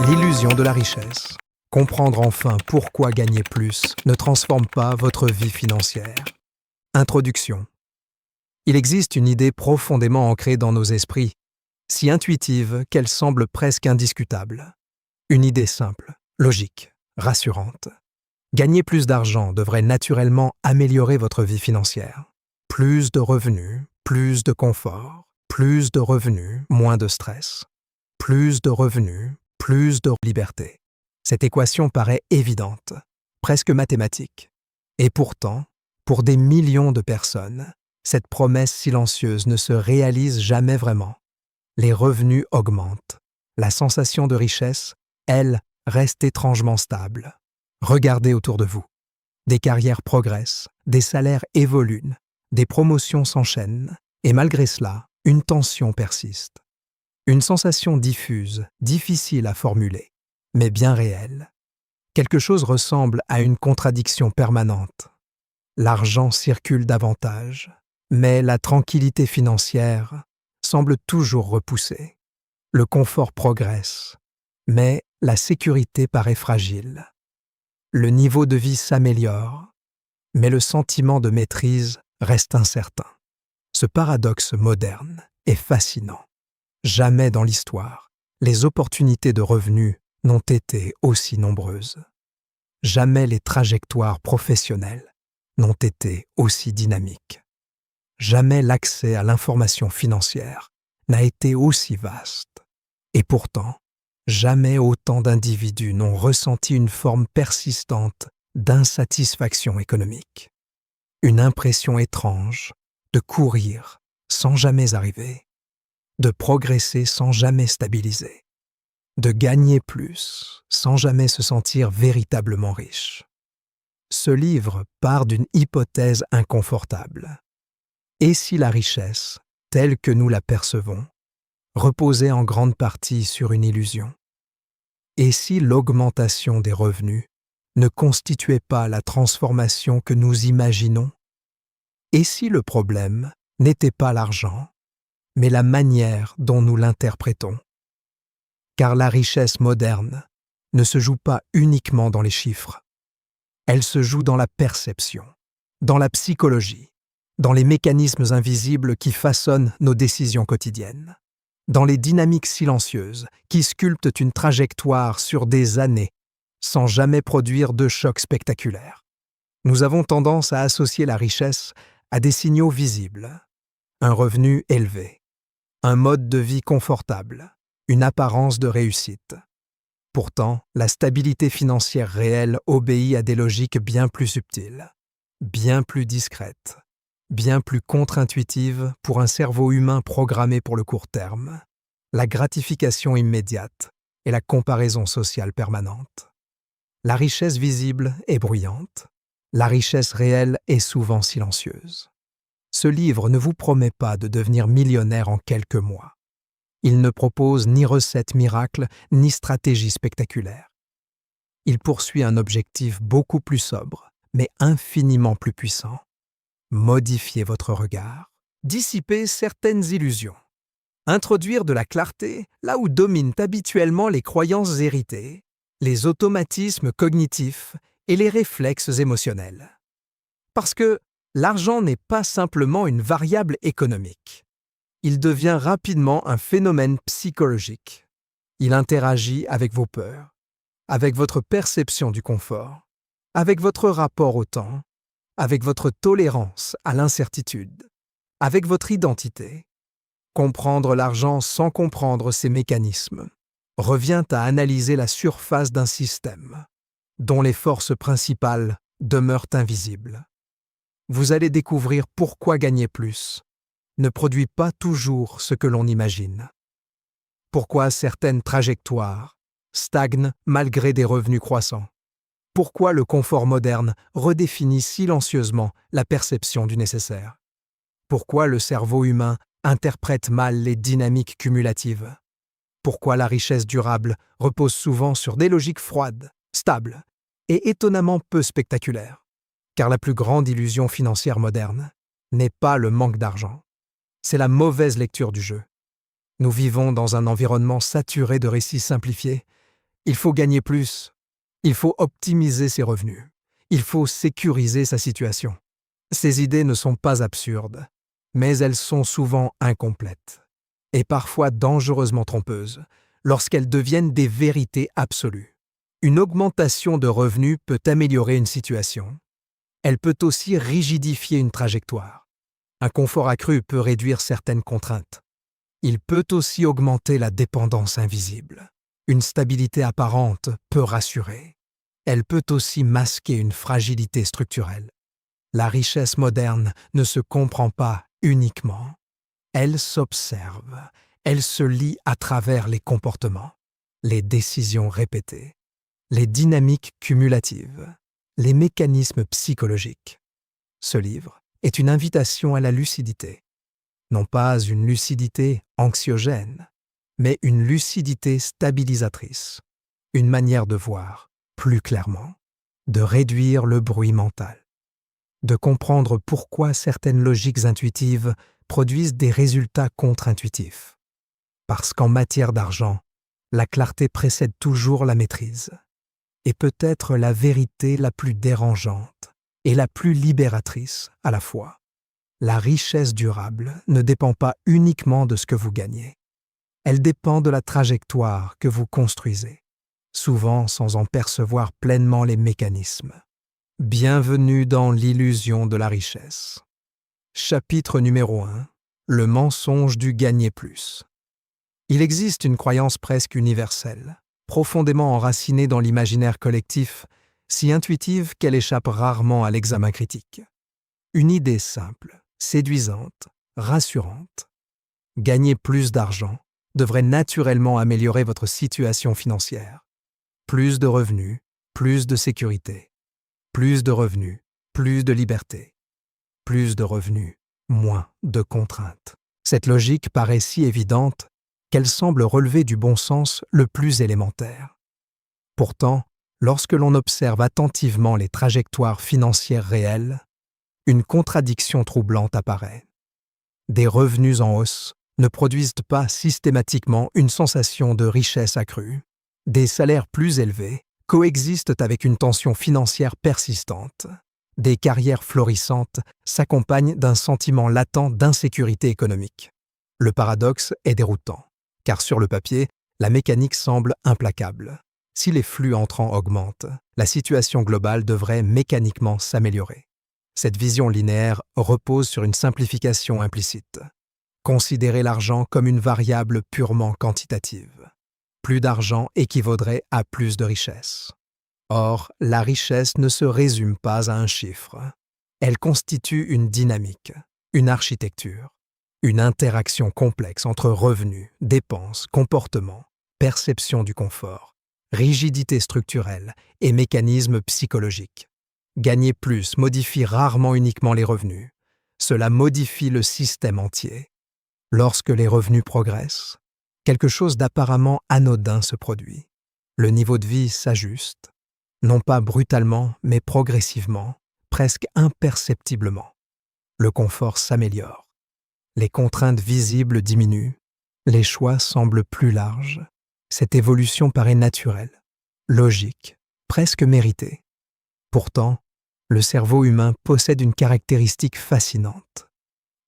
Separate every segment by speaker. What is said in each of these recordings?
Speaker 1: L'illusion de la richesse. Comprendre enfin pourquoi gagner plus ne transforme pas votre vie financière. Introduction. Il existe une idée profondément ancrée dans nos esprits, si intuitive qu'elle semble presque indiscutable. Une idée simple, logique, rassurante. Gagner plus d'argent devrait naturellement améliorer votre vie financière. Plus de revenus, plus de confort, plus de revenus, moins de stress. Plus de revenus, plus de liberté. Cette équation paraît évidente, presque mathématique. Et pourtant, pour des millions de personnes, cette promesse silencieuse ne se réalise jamais vraiment. Les revenus augmentent. La sensation de richesse, elle, reste étrangement stable. Regardez autour de vous. Des carrières progressent, des salaires évoluent, des promotions s'enchaînent, et malgré cela, une tension persiste. Une sensation diffuse, difficile à formuler, mais bien réelle. Quelque chose ressemble à une contradiction permanente. L'argent circule davantage, mais la tranquillité financière semble toujours repoussée. Le confort progresse, mais la sécurité paraît fragile. Le niveau de vie s'améliore, mais le sentiment de maîtrise reste incertain. Ce paradoxe moderne est fascinant. Jamais dans l'histoire, les opportunités de revenus n'ont été aussi nombreuses. Jamais les trajectoires professionnelles n'ont été aussi dynamiques. Jamais l'accès à l'information financière n'a été aussi vaste. Et pourtant, jamais autant d'individus n'ont ressenti une forme persistante d'insatisfaction économique. Une impression étrange de courir sans jamais arriver, de progresser sans jamais stabiliser, de gagner plus sans jamais se sentir véritablement riche. Ce livre part d'une hypothèse inconfortable. Et si la richesse, telle que nous la percevons, reposait en grande partie sur une illusion? Et si l'augmentation des revenus ne constituait pas la transformation que nous imaginons? Et si le problème n'était pas l'argent, mais la manière dont nous l'interprétons? Car la richesse moderne ne se joue pas uniquement dans les chiffres. Elle se joue dans la perception, dans la psychologie, dans les mécanismes invisibles qui façonnent nos décisions quotidiennes, dans les dynamiques silencieuses qui sculptent une trajectoire sur des années sans jamais produire de choc spectaculaire. Nous avons tendance à associer la richesse à des signaux visibles, un revenu élevé, un mode de vie confortable, une apparence de réussite. Pourtant, la stabilité financière réelle obéit à des logiques bien plus subtiles, bien plus discrètes, bien plus contre-intuitives pour un cerveau humain programmé pour le court terme, la gratification immédiate et la comparaison sociale permanente. La richesse visible est bruyante, la richesse réelle est souvent silencieuse. Ce livre ne vous promet pas de devenir millionnaire en quelques mois. Il ne propose ni recette miracle, ni stratégie spectaculaire. Il poursuit un objectif beaucoup plus sobre, mais infiniment plus puissant. Modifier votre regard, dissiper certaines illusions, introduire de la clarté là où dominent habituellement les croyances héritées, les automatismes cognitifs et les réflexes émotionnels. Parce que l'argent n'est pas simplement une variable économique. Il devient rapidement un phénomène psychologique. Il interagit avec vos peurs, avec votre perception du confort, avec votre rapport au temps, avec votre tolérance à l'incertitude, avec votre identité. Comprendre l'argent sans comprendre ses mécanismes revient à analyser la surface d'un système dont les forces principales demeurent invisibles. Vous allez découvrir pourquoi gagner plus ne produit pas toujours ce que l'on imagine. Pourquoi certaines trajectoires stagnent malgré des revenus croissants. Pourquoi le confort moderne redéfinit silencieusement la perception du nécessaire. Pourquoi le cerveau humain interprète mal les dynamiques cumulatives. Pourquoi la richesse durable repose souvent sur des logiques froides, stables et étonnamment peu spectaculaires. Car la plus grande illusion financière moderne n'est pas le manque d'argent. C'est la mauvaise lecture du jeu. Nous vivons dans un environnement saturé de récits simplifiés Il faut gagner plus. Il faut optimiser ses revenus. Il faut sécuriser sa situation. Ces idées ne sont pas absurdes, mais elles sont souvent incomplètes et parfois dangereusement trompeuses lorsqu'elles deviennent des vérités absolues. Une augmentation de revenus peut améliorer une situation. Elle peut aussi rigidifier une trajectoire. Un confort accru peut réduire certaines contraintes. Il peut aussi augmenter la dépendance invisible. Une stabilité apparente peut rassurer. Elle peut aussi masquer une fragilité structurelle. La richesse moderne ne se comprend pas uniquement. Elle s'observe. Elle se lit à travers les comportements, les décisions répétées, les dynamiques cumulatives, les mécanismes psychologiques. Ce livre est une invitation à la lucidité. Non pas une lucidité anxiogène, mais une lucidité stabilisatrice. Une manière de voir plus clairement, de réduire le bruit mental, de comprendre pourquoi certaines logiques intuitives produisent des résultats contre-intuitifs. Parce qu'en matière d'argent, la clarté précède toujours la maîtrise, et peut-être la vérité la plus dérangeante et la plus libératrice à la fois. La richesse durable ne dépend pas uniquement de ce que vous gagnez. Elle dépend de la trajectoire que vous construisez, souvent sans en percevoir pleinement les mécanismes. Bienvenue dans l'illusion de la richesse. Chapitre numéro 1. Le mensonge du gagner plus. Il existe une croyance presque universelle, profondément enracinée dans l'imaginaire collectif, si intuitive qu'elle échappe rarement à l'examen critique. Une idée simple, séduisante, rassurante. Gagner plus d'argent devrait naturellement améliorer votre situation financière. Plus de revenus, plus de sécurité. Plus de revenus, plus de liberté. Plus de revenus, moins de contraintes. Cette logique paraît si évidente qu'elle semble relever du bon sens le plus élémentaire. Pourtant, lorsque l'on observe attentivement les trajectoires financières réelles, une contradiction troublante apparaît. Des revenus en hausse ne produisent pas systématiquement une sensation de richesse accrue. Des salaires plus élevés coexistent avec une tension financière persistante. Des carrières florissantes s'accompagnent d'un sentiment latent d'insécurité économique. Le paradoxe est déroutant, car sur le papier, la mécanique semble implacable. Si les flux entrants augmentent, la situation globale devrait mécaniquement s'améliorer. Cette vision linéaire repose sur une simplification implicite. Considérer l'argent comme une variable purement quantitative. Plus d'argent équivaudrait à plus de richesse. Or, la richesse ne se résume pas à un chiffre. Elle constitue une dynamique, une architecture, une interaction complexe entre revenus, dépenses, comportements, perception du confort, rigidité structurelle et mécanismes psychologiques. Gagner plus modifie rarement uniquement les revenus. Cela modifie le système entier. Lorsque les revenus progressent, quelque chose d'apparemment anodin se produit. Le niveau de vie s'ajuste, non pas brutalement, mais progressivement, presque imperceptiblement. Le confort s'améliore. Les contraintes visibles diminuent. Les choix semblent plus larges. Cette évolution paraît naturelle, logique, presque méritée. Pourtant, le cerveau humain possède une caractéristique fascinante.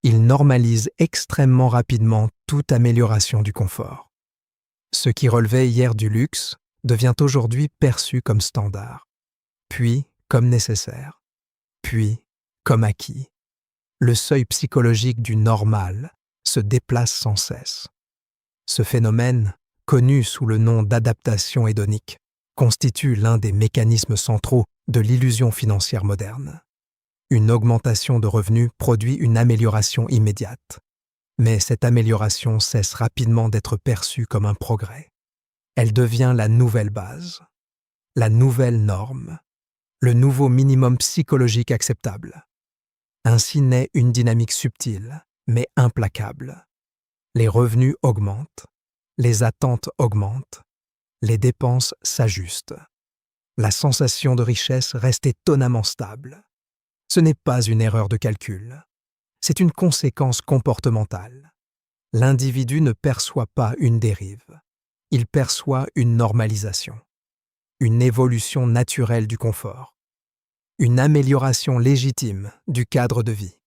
Speaker 1: Il normalise extrêmement rapidement toute amélioration du confort. Ce qui relevait hier du luxe devient aujourd'hui perçu comme standard, puis comme nécessaire, puis comme acquis. Le seuil psychologique du normal se déplace sans cesse. Ce phénomène, connu sous le nom d'adaptation hédonique, constitue l'un des mécanismes centraux de l'illusion financière moderne. Une augmentation de revenus produit une amélioration immédiate, mais cette amélioration cesse rapidement d'être perçue comme un progrès. Elle devient la nouvelle base, la nouvelle norme, le nouveau minimum psychologique acceptable. Ainsi naît une dynamique subtile, mais implacable. Les revenus augmentent, les attentes augmentent, les dépenses s'ajustent. La sensation de richesse reste étonnamment stable. Ce n'est pas une erreur de calcul, c'est une conséquence comportementale. L'individu ne perçoit pas une dérive, il perçoit une normalisation. une évolution naturelle du confort, une amélioration légitime du cadre de vie.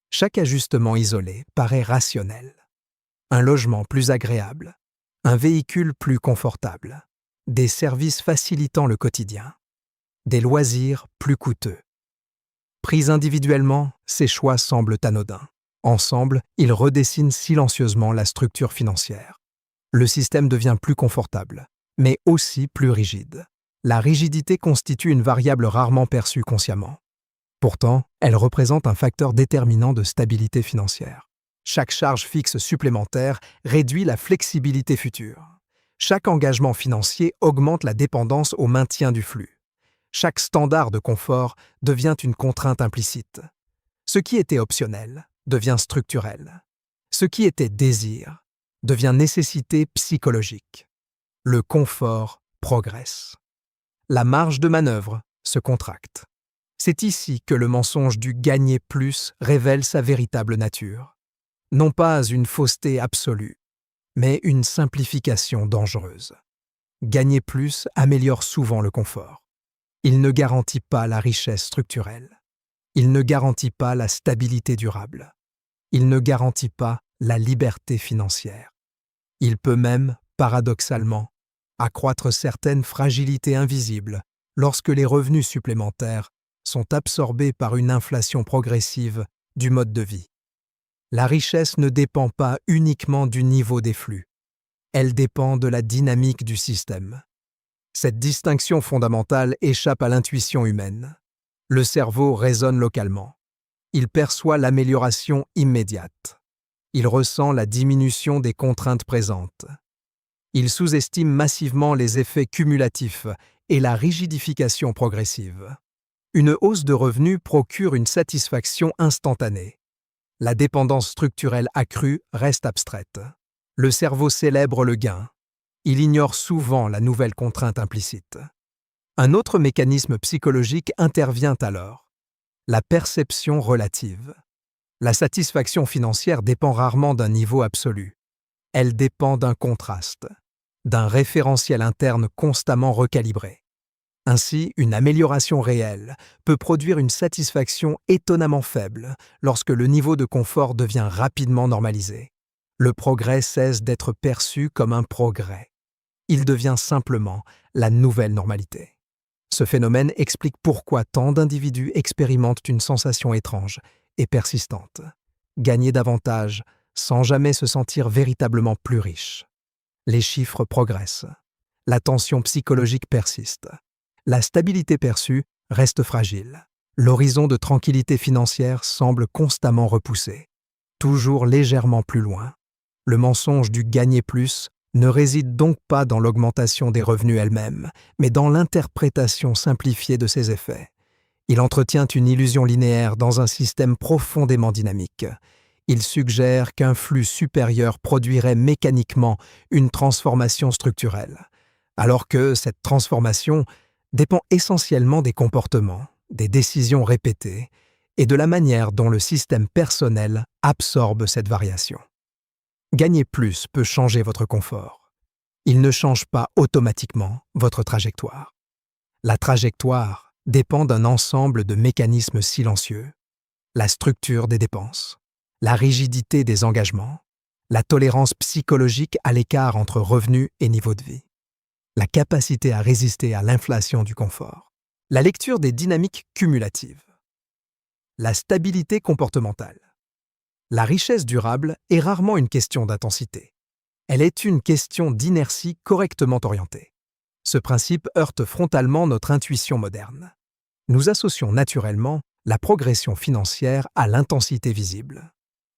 Speaker 1: Chaque ajustement isolé paraît rationnel. Un logement plus agréable, un véhicule plus confortable, des services facilitant le quotidien, des loisirs plus coûteux. Pris individuellement, ces choix semblent anodins. Ensemble, ils redessinent silencieusement la structure financière. Le système devient plus confortable, mais aussi plus rigide. La rigidité constitue une variable rarement perçue consciemment. Pourtant, elle représente un facteur déterminant de stabilité financière. Chaque charge fixe supplémentaire réduit la flexibilité future. Chaque engagement financier augmente la dépendance au maintien du flux. Chaque standard de confort devient une contrainte implicite. Ce qui était optionnel devient structurel. Ce qui était désir devient nécessité psychologique. Le confort progresse. La marge de manœuvre se contracte. C'est ici que le mensonge du « gagner plus » révèle sa véritable nature. Non pas une fausseté absolue, mais une simplification dangereuse. Gagner plus améliore souvent le confort. Il ne garantit pas la richesse structurelle. Il ne garantit pas la stabilité durable. Il ne garantit pas la liberté financière. Il peut même, paradoxalement, accroître certaines fragilités invisibles lorsque les revenus supplémentaires sont absorbés par une inflation progressive du mode de vie. La richesse ne dépend pas uniquement du niveau des flux. Elle dépend de la dynamique du système. Cette distinction fondamentale échappe à l'intuition humaine. Le cerveau raisonne localement. Il perçoit l'amélioration immédiate. Il ressent la diminution des contraintes présentes. Il sous-estime massivement les effets cumulatifs et la rigidification progressive. Une hausse de revenus procure une satisfaction instantanée. La dépendance structurelle accrue reste abstraite. Le cerveau célèbre le gain. Il ignore souvent la nouvelle contrainte implicite. Un autre mécanisme psychologique intervient alors. La perception relative. La satisfaction financière dépend rarement d'un niveau absolu. Elle dépend d'un contraste, d'un référentiel interne constamment recalibré. Ainsi, une amélioration réelle peut produire une satisfaction étonnamment faible lorsque le niveau de confort devient rapidement normalisé. Le progrès cesse d'être perçu comme un progrès. Il devient simplement la nouvelle normalité. Ce phénomène explique pourquoi tant d'individus expérimentent une sensation étrange et persistante. Gagner davantage sans jamais se sentir véritablement plus riche. Les chiffres progressent. La tension psychologique persiste. La stabilité perçue reste fragile. L'horizon de tranquillité financière semble constamment repoussé. Toujours légèrement plus loin. Le mensonge du « gagner plus » ne réside donc pas dans l'augmentation des revenus elles-mêmes, mais dans l'interprétation simplifiée de ses effets. Il entretient une illusion linéaire dans un système profondément dynamique. Il suggère qu'un flux supérieur produirait mécaniquement une transformation structurelle, alors que cette transformation dépend essentiellement des comportements, des décisions répétées et de la manière dont le système personnel absorbe cette variation. Gagner plus peut changer votre confort. Il ne change pas automatiquement votre trajectoire. La trajectoire dépend d'un ensemble de mécanismes silencieux, la structure des dépenses, la rigidité des engagements, la tolérance psychologique à l'écart entre revenus et niveau de vie, la capacité à résister à l'inflation du confort, la lecture des dynamiques cumulatives, la stabilité comportementale. La richesse durable est rarement une question d'intensité. Elle est une question d'inertie correctement orientée. Ce principe heurte frontalement notre intuition moderne. Nous associons naturellement la progression financière à l'intensité visible.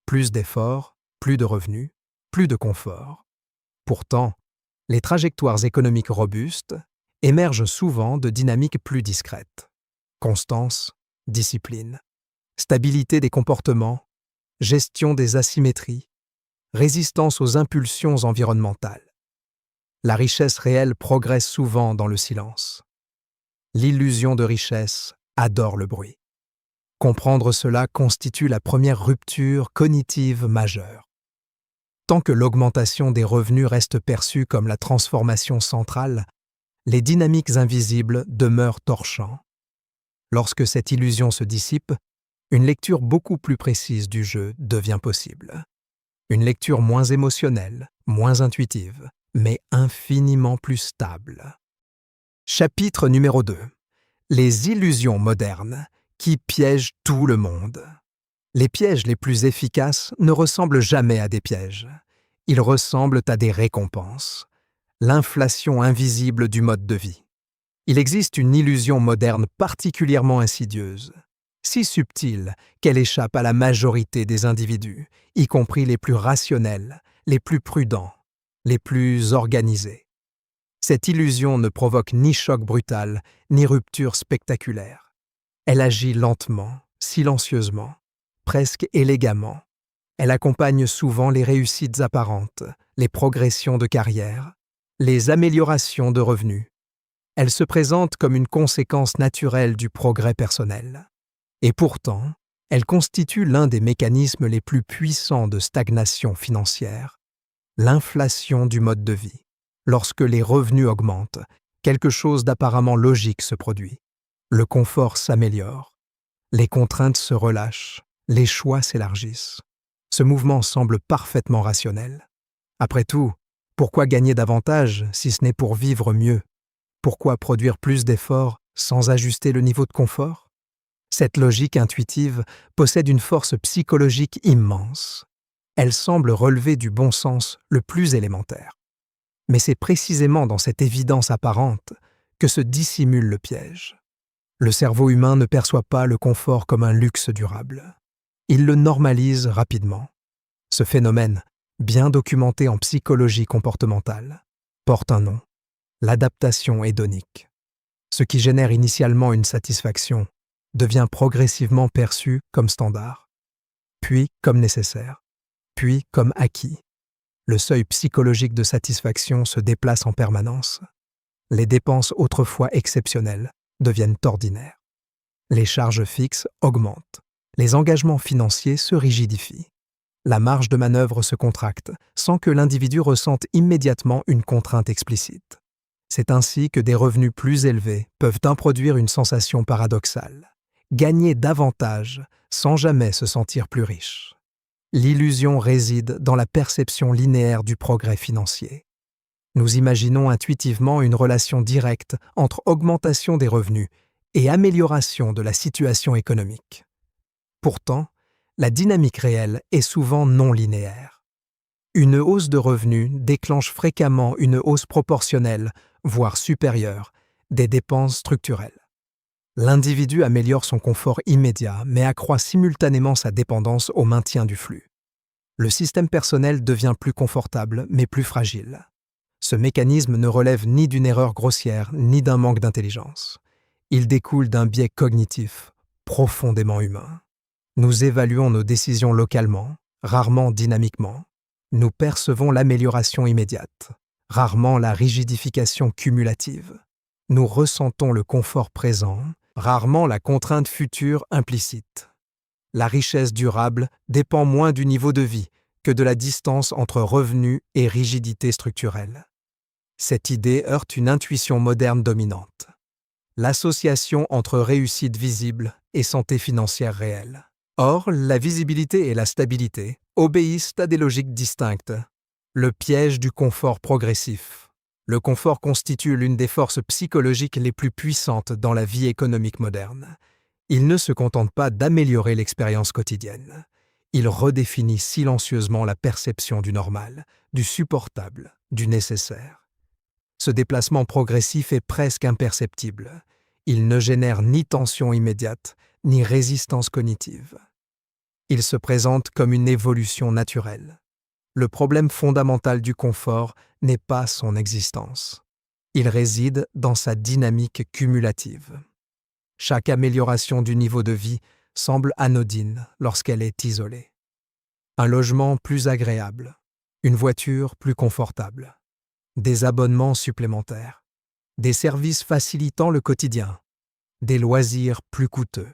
Speaker 1: Plus d'efforts, plus de revenus, plus de confort. Pourtant, les trajectoires économiques robustes émergent souvent de dynamiques plus discrètes. Constance, discipline, stabilité des comportements, gestion des asymétries, résistance aux impulsions environnementales. La richesse réelle progresse souvent dans le silence. L'illusion de richesse adore le bruit. Comprendre cela constitue la première rupture cognitive majeure. Tant que l'augmentation des revenus reste perçue comme la transformation centrale, les dynamiques invisibles demeurent torchants. Lorsque cette illusion se dissipe, une lecture beaucoup plus précise du jeu devient possible. Une lecture moins émotionnelle, moins intuitive, mais infiniment plus stable. Chapitre numéro 2. Les illusions modernes qui piègent tout le monde. Les pièges les plus efficaces ne ressemblent jamais à des pièges. Ils ressemblent à des récompenses. L'inflation invisible du mode de vie. Il existe une illusion moderne particulièrement insidieuse, si subtile qu'elle échappe à la majorité des individus, y compris les plus rationnels, les plus prudents, les plus organisés. Cette illusion ne provoque ni choc brutal, ni rupture spectaculaire. Elle agit lentement, silencieusement, presque élégamment. Elle accompagne souvent les réussites apparentes, les progressions de carrière, les améliorations de revenus. Elle se présente comme une conséquence naturelle du progrès personnel. Et pourtant, elle constitue l'un des mécanismes les plus puissants de stagnation financière, l'inflation du mode de vie. Lorsque les revenus augmentent, quelque chose d'apparemment logique se produit. Le confort s'améliore, les contraintes se relâchent, les choix s'élargissent. Ce mouvement semble parfaitement rationnel. Après tout, pourquoi gagner davantage si ce n'est pour vivre mieux? Pourquoi produire plus d'efforts sans ajuster le niveau de confort? Cette logique intuitive possède une force psychologique immense. Elle semble relever du bon sens le plus élémentaire. Mais c'est précisément dans cette évidence apparente que se dissimule le piège. Le cerveau humain ne perçoit pas le confort comme un luxe durable. Il le normalise rapidement. Ce phénomène, bien documenté en psychologie comportementale, porte un nom, l'adaptation hédonique. Ce qui génère initialement une satisfaction devient progressivement perçu comme standard, puis comme nécessaire, puis comme acquis. Le seuil psychologique de satisfaction se déplace en permanence. Les dépenses autrefois exceptionnelles deviennent ordinaires. Les charges fixes augmentent. Les engagements financiers se rigidifient. La marge de manœuvre se contracte sans que l'individu ressente immédiatement une contrainte explicite. C'est ainsi que des revenus plus élevés peuvent introduire une sensation paradoxale. Gagner davantage sans jamais se sentir plus riche. L'illusion réside dans la perception linéaire du progrès financier. Nous imaginons intuitivement une relation directe entre augmentation des revenus et amélioration de la situation économique. Pourtant, la dynamique réelle est souvent non linéaire. Une hausse de revenus déclenche fréquemment une hausse proportionnelle, voire supérieure, des dépenses structurelles. L'individu améliore son confort immédiat, mais accroît simultanément sa dépendance au maintien du flux. Le système personnel devient plus confortable, mais plus fragile. Ce mécanisme ne relève ni d'une erreur grossière, ni d'un manque d'intelligence. Il découle d'un biais cognitif, profondément humain. Nous évaluons nos décisions localement, rarement dynamiquement. Nous percevons l'amélioration immédiate, rarement la rigidification cumulative. Nous ressentons le confort présent, rarement la contrainte future implicite. La richesse durable dépend moins du niveau de vie que de la distance entre revenus et rigidité structurelle. Cette idée heurte une intuition moderne dominante. L'association entre réussite visible et santé financière réelle. Or, la visibilité et la stabilité obéissent à des logiques distinctes. Le piège du confort progressif. Le confort constitue l'une des forces psychologiques les plus puissantes dans la vie économique moderne. Il ne se contente pas d'améliorer l'expérience quotidienne. Il redéfinit silencieusement la perception du normal, du supportable, du nécessaire. Ce déplacement progressif est presque imperceptible. Il ne génère ni tension immédiate, ni résistance cognitive. Il se présente comme une évolution naturelle. Le problème fondamental du confort n'est pas son existence. Il réside dans sa dynamique cumulative. Chaque amélioration du niveau de vie semble anodine lorsqu'elle est isolée. Un logement plus agréable, une voiture plus confortable, des abonnements supplémentaires, des services facilitant le quotidien, des loisirs plus coûteux.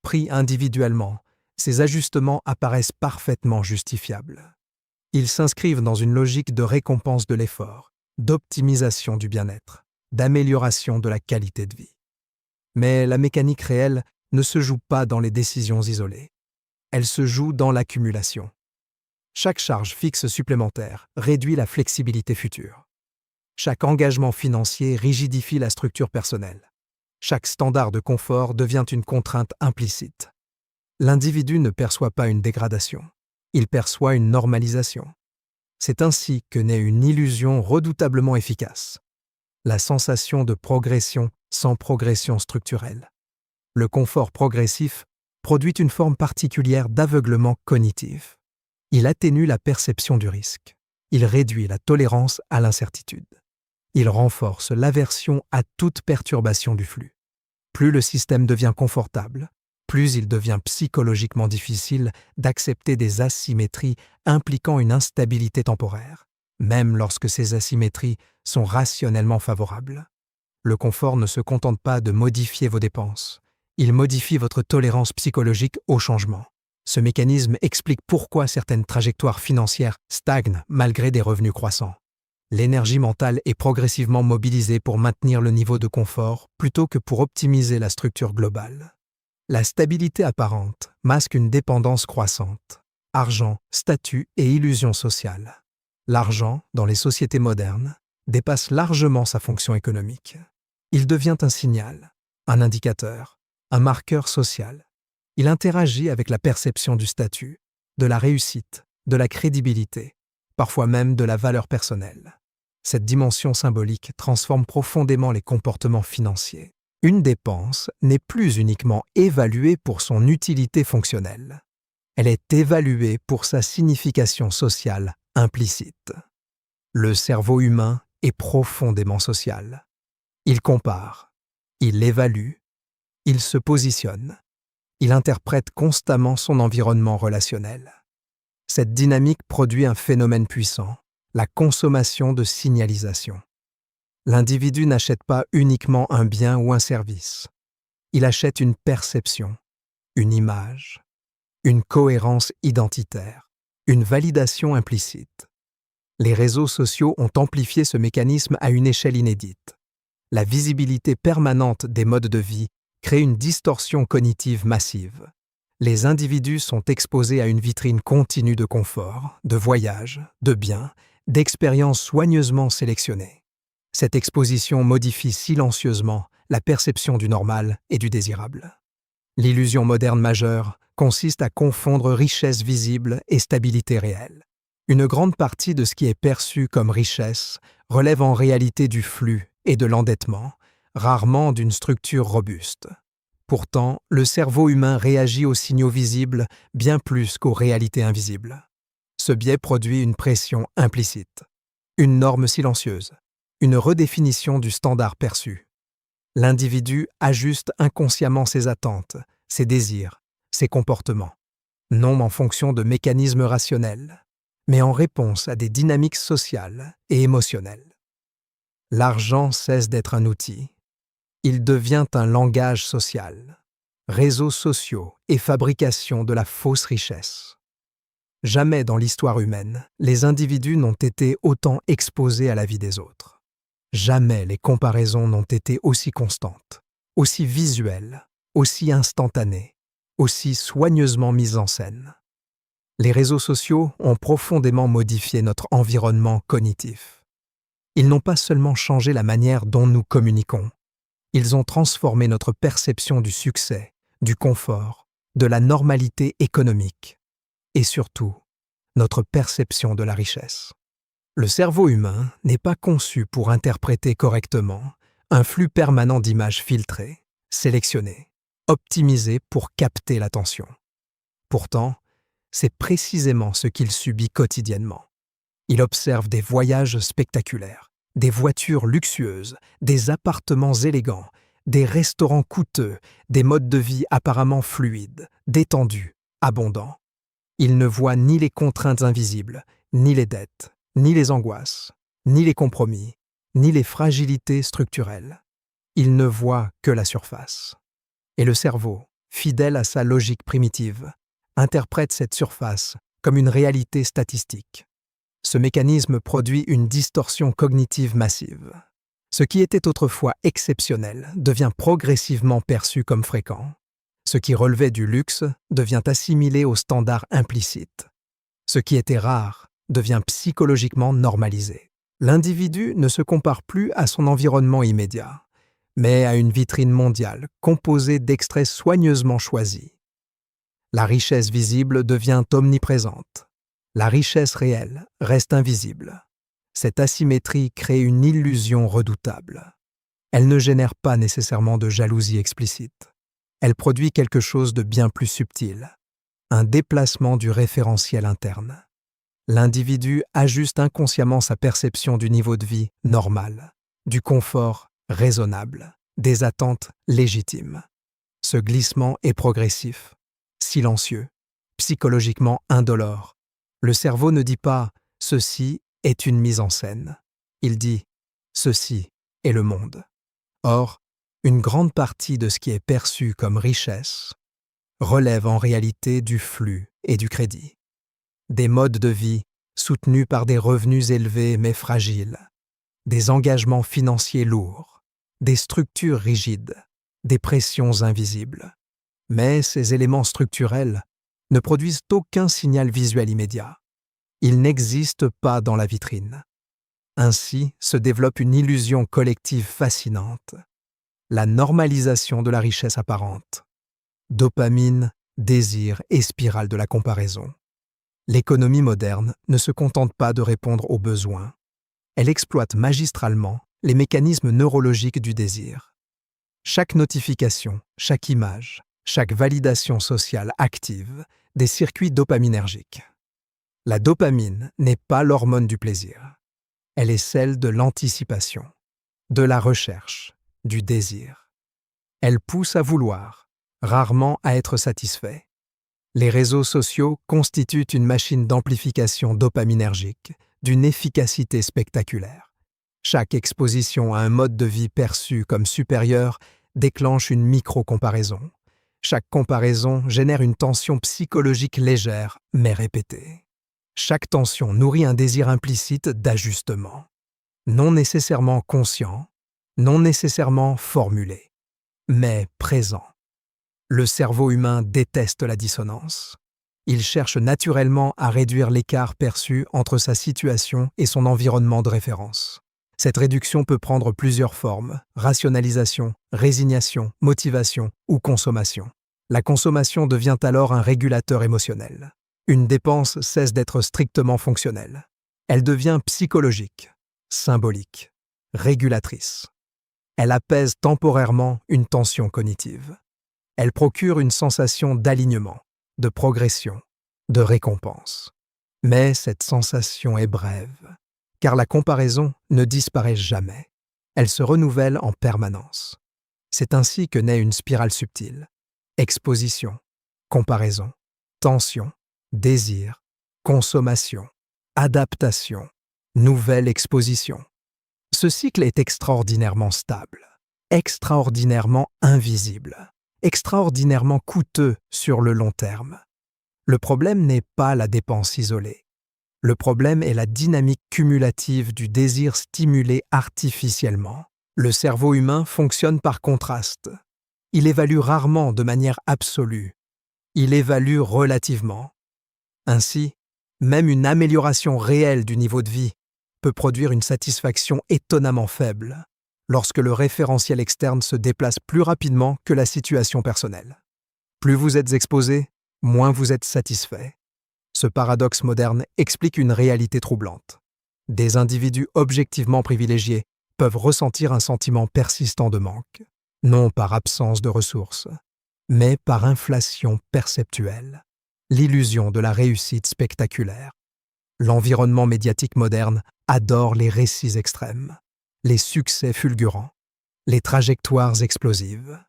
Speaker 1: Pris individuellement, ces ajustements apparaissent parfaitement justifiables. Ils s'inscrivent dans une logique de récompense de l'effort, d'optimisation du bien-être. d'amélioration de la qualité de vie. Mais la mécanique réelle ne se joue pas dans les décisions isolées. Elle se joue dans l'accumulation. Chaque charge fixe supplémentaire réduit la flexibilité future. Chaque engagement financier rigidifie la structure personnelle. Chaque standard de confort devient une contrainte implicite. L'individu ne perçoit pas une dégradation, il perçoit une normalisation. C'est ainsi que naît une illusion redoutablement efficace. La sensation de progression sans progression structurelle. Le confort progressif produit une forme particulière d'aveuglement cognitif. Il atténue la perception du risque. Il réduit la tolérance à l'incertitude. Il renforce l'aversion à toute perturbation du flux. Plus le système devient confortable, plus il devient psychologiquement difficile d'accepter des asymétries impliquant une instabilité temporaire, même lorsque ces asymétries sont rationnellement favorables. Le confort ne se contente pas de modifier vos dépenses, il modifie votre tolérance psychologique au changement. Ce mécanisme explique pourquoi certaines trajectoires financières stagnent malgré des revenus croissants. L'énergie mentale est progressivement mobilisée pour maintenir le niveau de confort plutôt que pour optimiser la structure globale. La stabilité apparente masque une dépendance croissante. Argent, statut et illusion sociale. L'argent, dans les sociétés modernes, dépasse largement sa fonction économique. Il devient un signal, un indicateur, un marqueur social. Il interagit avec la perception du statut, de la réussite, de la crédibilité, parfois même de la valeur personnelle. Cette dimension symbolique transforme profondément les comportements financiers. Une dépense n'est plus uniquement évaluée pour son utilité fonctionnelle. Elle est évaluée pour sa signification sociale implicite. Le cerveau humain est profondément social. Il compare, il évalue, il se positionne, il interprète constamment son environnement relationnel. Cette dynamique produit un phénomène puissant, la consommation de signalisation. L'individu n'achète pas uniquement un bien ou un service. Il achète une perception, une image, une cohérence identitaire, une validation implicite. Les réseaux sociaux ont amplifié ce mécanisme à une échelle inédite. La visibilité permanente des modes de vie crée une distorsion cognitive massive. Les individus sont exposés à une vitrine continue de confort, de voyages, de biens, d'expériences soigneusement sélectionnées. Cette exposition modifie silencieusement la perception du normal et du désirable. L'illusion moderne majeure consiste à confondre richesse visible et stabilité réelle. Une grande partie de ce qui est perçu comme richesse relève en réalité du flux et de l'endettement, rarement d'une structure robuste. Pourtant, le cerveau humain réagit aux signaux visibles bien plus qu'aux réalités invisibles. Ce biais produit une pression implicite, une norme silencieuse, une redéfinition du standard perçu. L'individu ajuste inconsciemment ses attentes, ses désirs, ses comportements, non en fonction de mécanismes rationnels, mais en réponse à des dynamiques sociales et émotionnelles. L'argent cesse d'être un outil. Il devient un langage social, réseaux sociaux et fabrication de la fausse richesse. Jamais dans l'histoire humaine, les individus n'ont été autant exposés à la vie des autres. Jamais les comparaisons n'ont été aussi constantes, aussi visuelles, aussi instantanées, aussi soigneusement mises en scène. Les réseaux sociaux ont profondément modifié notre environnement cognitif. Ils n'ont pas seulement changé la manière dont nous communiquons, ils ont transformé notre perception du succès, du confort, de la normalité économique et surtout, notre perception de la richesse. Le cerveau humain n'est pas conçu pour interpréter correctement un flux permanent d'images filtrées, sélectionnées, optimisées pour capter l'attention. Pourtant, c'est précisément ce qu'il subit quotidiennement. Il observe des voyages spectaculaires, des voitures luxueuses, des appartements élégants, des restaurants coûteux, des modes de vie apparemment fluides, détendus, abondants. Il ne voit ni les contraintes invisibles, ni les dettes, ni les angoisses, ni les compromis, ni les fragilités structurelles. Il ne voit que la surface. Et le cerveau, fidèle à sa logique primitive, interprète cette surface comme une réalité statistique. Ce mécanisme produit une distorsion cognitive massive. Ce qui était autrefois exceptionnel devient progressivement perçu comme fréquent. Ce qui relevait du luxe devient assimilé aux standards implicites. Ce qui était rare devient psychologiquement normalisé. L'individu ne se compare plus à son environnement immédiat, mais à une vitrine mondiale composée d'extraits soigneusement choisis. La richesse visible devient omniprésente. La richesse réelle reste invisible. Cette asymétrie crée une illusion redoutable. Elle ne génère pas nécessairement de jalousie explicite. Elle produit quelque chose de bien plus subtil, un déplacement du référentiel interne. L'individu ajuste inconsciemment sa perception du niveau de vie normal, du confort raisonnable, des attentes légitimes. Ce glissement est progressif, silencieux, psychologiquement indolore. Le cerveau ne dit pas « ceci est une mise en scène ». Il dit « ceci est le monde ». Or, une grande partie de ce qui est perçu comme richesse relève en réalité du flux et du crédit. Des modes de vie soutenus par des revenus élevés mais fragiles, des engagements financiers lourds, des structures rigides, des pressions invisibles. Mais ces éléments structurels ne produisent aucun signal visuel immédiat. Ils n'existent pas dans la vitrine. Ainsi se développe une illusion collective fascinante, la normalisation de la richesse apparente. Dopamine, désir et spirale de la comparaison. L'économie moderne ne se contente pas de répondre aux besoins. Elle exploite magistralement les mécanismes neurologiques du désir. Chaque notification, chaque image, chaque validation sociale active des circuits dopaminergiques. La dopamine n'est pas l'hormone du plaisir. Elle est celle de l'anticipation, de la recherche, du désir. Elle pousse à vouloir, rarement à être satisfait. Les réseaux sociaux constituent une machine d'amplification dopaminergique d'une efficacité spectaculaire. Chaque exposition à un mode de vie perçu comme supérieur déclenche une micro-comparaison. Chaque comparaison génère une tension psychologique légère mais répétée. Chaque tension nourrit un désir implicite d'ajustement, non nécessairement conscient, non nécessairement formulé, mais présent. Le cerveau humain déteste la dissonance. Il cherche naturellement à réduire l'écart perçu entre sa situation et son environnement de référence. Cette réduction peut prendre plusieurs formes: rationalisation, résignation, motivation ou consommation. La consommation devient alors un régulateur émotionnel. Une dépense cesse d'être strictement fonctionnelle. Elle devient psychologique, symbolique, régulatrice. Elle apaise temporairement une tension cognitive. Elle procure une sensation d'alignement, de progression, de récompense. Mais cette sensation est brève, car la comparaison ne disparaît jamais. Elle se renouvelle en permanence. C'est ainsi que naît une spirale subtile. Exposition, comparaison, tension, désir, consommation, adaptation, nouvelle exposition. Ce cycle est extraordinairement stable, extraordinairement invisible, extraordinairement coûteux sur le long terme. Le problème n'est pas la dépense isolée. Le problème est la dynamique cumulative du désir stimulé artificiellement. Le cerveau humain fonctionne par contraste. Il évalue rarement de manière absolue. Il évalue relativement. Ainsi, même une amélioration réelle du niveau de vie peut produire une satisfaction étonnamment faible lorsque le référentiel externe se déplace plus rapidement que la situation personnelle. Plus vous êtes exposé, moins vous êtes satisfait. Ce paradoxe moderne explique une réalité troublante. Des individus objectivement privilégiés peuvent ressentir un sentiment persistant de manque, non par absence de ressources, mais par inflation perceptuelle, l'illusion de la réussite spectaculaire. L'environnement médiatique moderne adore les récits extrêmes, les succès fulgurants, les trajectoires explosives,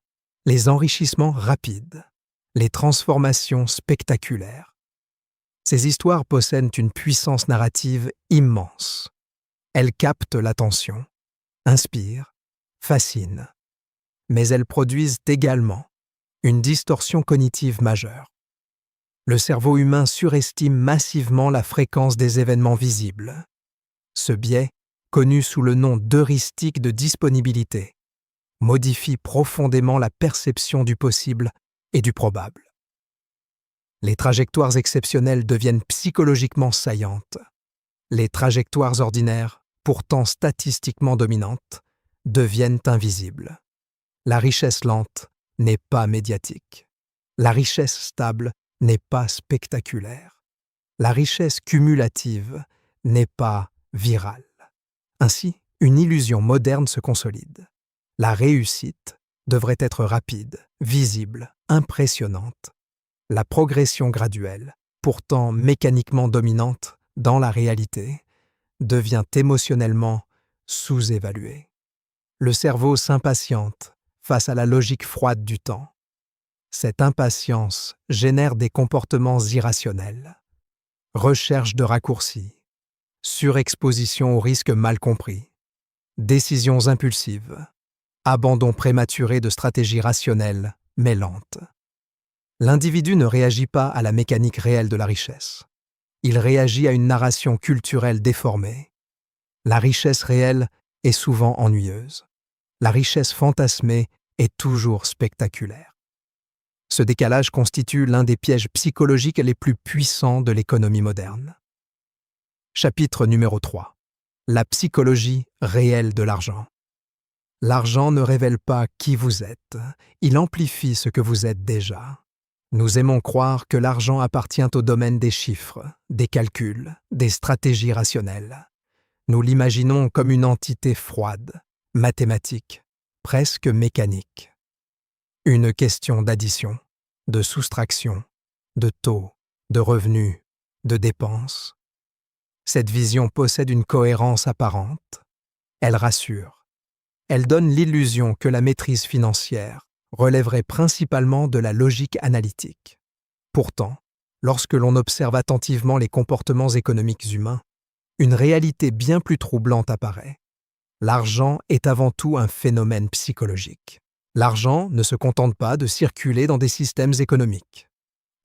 Speaker 1: les enrichissements rapides, les transformations spectaculaires. Ces histoires possèdent une puissance narrative immense. Elles captent l'attention, inspirent, fascinent, mais elles produisent également une distorsion cognitive majeure. Le cerveau humain surestime massivement la fréquence des événements visibles. Ce biais connue sous le nom d'heuristique de disponibilité, modifie profondément la perception du possible et du probable. Les trajectoires exceptionnelles deviennent psychologiquement saillantes. Les trajectoires ordinaires, pourtant statistiquement dominantes, deviennent invisibles. La richesse lente n'est pas médiatique. La richesse stable n'est pas spectaculaire. La richesse cumulative n'est pas virale. Ainsi, une illusion moderne se consolide. La réussite devrait être rapide, visible, impressionnante. La progression graduelle, pourtant mécaniquement dominante dans la réalité, devient émotionnellement sous-évaluée. Le cerveau s'impatiente face à la logique froide du temps. Cette impatience génère des comportements irrationnels. Recherche de raccourcis, surexposition aux risques mal compris, décisions impulsives, abandon prématuré de stratégies rationnelles mais lentes. L'individu ne réagit pas à la mécanique réelle de la richesse. Il réagit à une narration culturelle déformée. La richesse réelle est souvent ennuyeuse. La richesse fantasmée est toujours spectaculaire. Ce décalage constitue l'un des pièges psychologiques les plus puissants de l'économie moderne. Chapitre numéro 3. La psychologie réelle de l'argent. L'argent ne révèle pas qui vous êtes, il amplifie ce que vous êtes déjà. Nous aimons croire que l'argent appartient au domaine des chiffres, des calculs, des stratégies rationnelles. Nous l'imaginons comme une entité froide, mathématique, presque mécanique. Une question d'addition, de soustraction, de taux, de revenus, de dépenses. Cette vision possède une cohérence apparente. Elle rassure. Elle donne l'illusion que la maîtrise financière relèverait principalement de la logique analytique. Pourtant, lorsque l'on observe attentivement les comportements économiques humains, une réalité bien plus troublante apparaît. L'argent est avant tout un phénomène psychologique. L'argent ne se contente pas de circuler dans des systèmes économiques.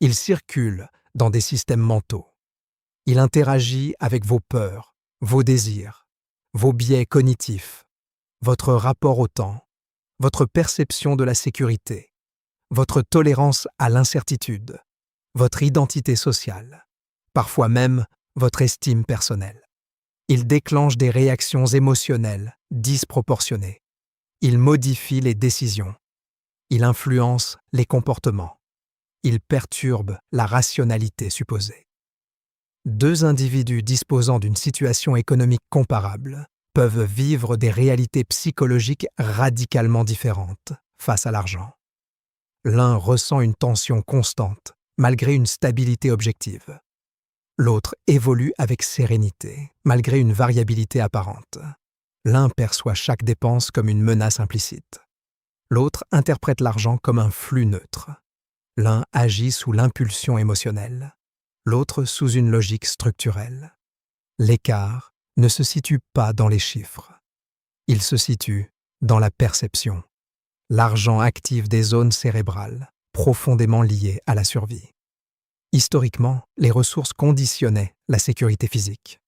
Speaker 1: Il circule dans des systèmes mentaux. Il interagit avec vos peurs, vos désirs, vos biais cognitifs, votre rapport au temps, votre perception de la sécurité, votre tolérance à l'incertitude, votre identité sociale, parfois même votre estime personnelle. Il déclenche des réactions émotionnelles disproportionnées. Il modifie les décisions. Il influence les comportements. Il perturbe la rationalité supposée. Deux individus disposant d'une situation économique comparable peuvent vivre des réalités psychologiques radicalement différentes face à l'argent. L'un ressent une tension constante, malgré une stabilité objective. L'autre évolue avec sérénité, malgré une variabilité apparente. L'un perçoit chaque dépense comme une menace implicite. L'autre interprète l'argent comme un flux neutre. L'un agit sous l'impulsion émotionnelle, l'autre sous une logique structurelle. L'écart ne se situe pas dans les chiffres. Il se situe dans la perception. L'argent active des zones cérébrales profondément liées à la survie. Historiquement, les ressources conditionnaient la sécurité physique.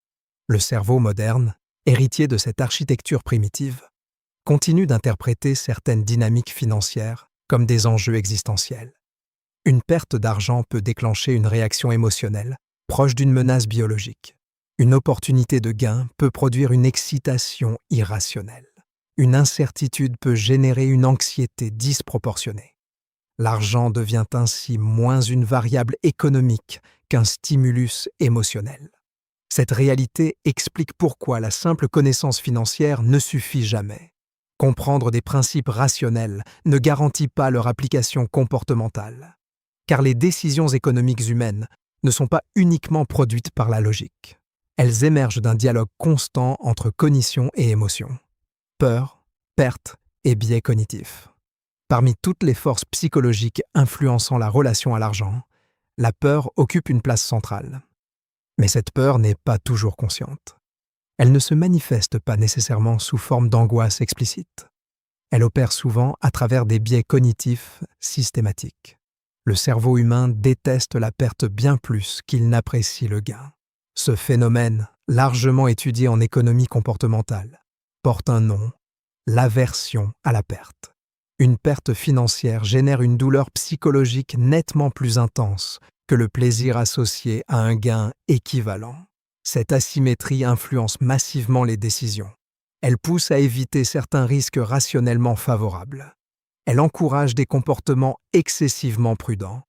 Speaker 1: Le cerveau moderne, héritier de cette architecture primitive, continue d'interpréter certaines dynamiques financières comme des enjeux existentiels. Une perte d'argent peut déclencher une réaction émotionnelle proche d'une menace biologique. Une opportunité de gain peut produire une excitation irrationnelle. Une incertitude peut générer une anxiété disproportionnée. L'argent devient ainsi moins une variable économique qu'un stimulus émotionnel. Cette réalité explique pourquoi la simple connaissance financière ne suffit jamais. Comprendre des principes rationnels ne garantit pas leur application comportementale, car les décisions économiques humaines ne sont pas uniquement produites par la logique. Elles émergent d'un dialogue constant entre cognition et émotion. Peur, perte et biais cognitifs. Parmi toutes les forces psychologiques influençant la relation à l'argent, la peur occupe une place centrale. Mais cette peur n'est pas toujours consciente. Elle ne se manifeste pas nécessairement sous forme d'angoisse explicite. Elle opère souvent à travers des biais cognitifs systématiques. Le cerveau humain déteste la perte bien plus qu'il n'apprécie le gain. Ce phénomène largement étudié en économie comportementale, porte un nom, l'aversion à la perte. Une perte financière génère une douleur psychologique nettement plus intense que le plaisir associé à un gain équivalent. Cette asymétrie influence massivement les décisions. Elle pousse à éviter certains risques rationnellement favorables. Elle encourage des comportements excessivement prudents.